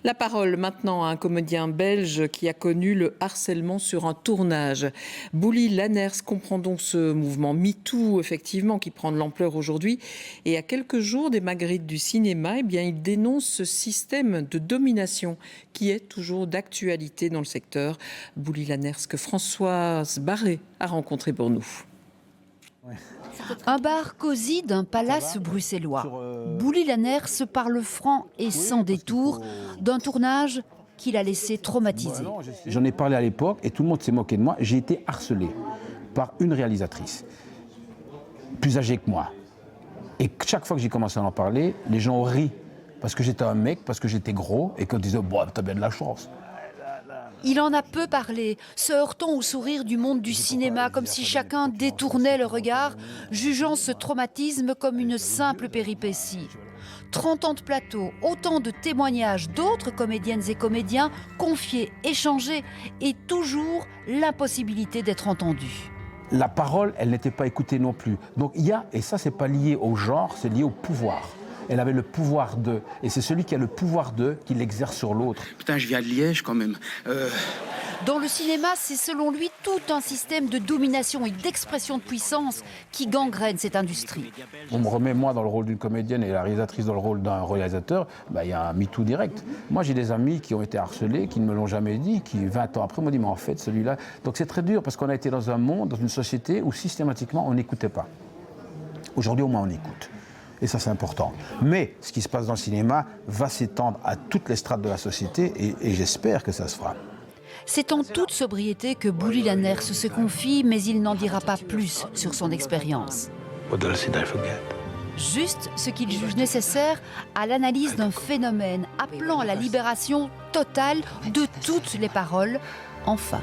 La parole maintenant à un comédien belge qui a connu le harcèlement sur un tournage. Bouli Lanners comprend donc ce mouvement MeToo, effectivement, qui prend de l'ampleur aujourd'hui. Et à quelques jours des Magritte du cinéma, il dénonce ce système de domination qui est toujours d'actualité dans le secteur. Bouli Lanners que Françoise Barré a rencontré pour nous. Un bar cosy d'un palace bruxellois. Bouli Lanners se parle franc et sans détour d'un tournage qu'il a laissé traumatiser. J'en ai parlé à l'époque et tout le monde s'est moqué de moi. J'ai été harcelé par une réalisatrice, plus âgée que moi. Et chaque fois que j'ai commencé à en parler, les gens ont ri. Parce que j'étais un mec, parce que j'étais gros et qu'on disait bon, t'as bien de la chance. Il en a peu parlé, se heurtant au sourire du monde du cinéma, comme si chacun détournait le regard, jugeant ce traumatisme comme une simple péripétie. 30 ans de plateau, autant de témoignages d'autres comédiennes et comédiens, confiés, échangés, et toujours l'impossibilité d'être entendus. La parole, elle n'était pas écoutée non plus. Donc il y a, et ça c'est pas lié au genre, c'est lié au pouvoir. Elle avait le pouvoir d'eux. Et c'est celui qui a le pouvoir d'eux qui l'exerce sur l'autre. Putain, je viens de Liège quand même. Dans le cinéma, c'est selon lui tout un système de domination et d'expression de puissance qui gangrène cette industrie. On me remet moi dans le rôle d'une comédienne et la réalisatrice dans le rôle d'un réalisateur, il y a un MeToo direct. Moi j'ai des amis qui ont été harcelés, qui ne me l'ont jamais dit, qui 20 ans après m'ont dit mais en fait celui-là... Donc c'est très dur parce qu'on a été dans un monde, dans une société où systématiquement on n'écoutait pas. Aujourd'hui au moins on écoute. Et ça, c'est important. Mais ce qui se passe dans le cinéma va s'étendre à toutes les strates de la société et j'espère que ça se fera. C'est en toute sobriété que Bouli Lanners se confie, mais il n'en dira pas plus sur son expérience. Juste ce qu'il juge nécessaire à l'analyse d'un phénomène appelant à la libération totale de toutes les paroles, enfin.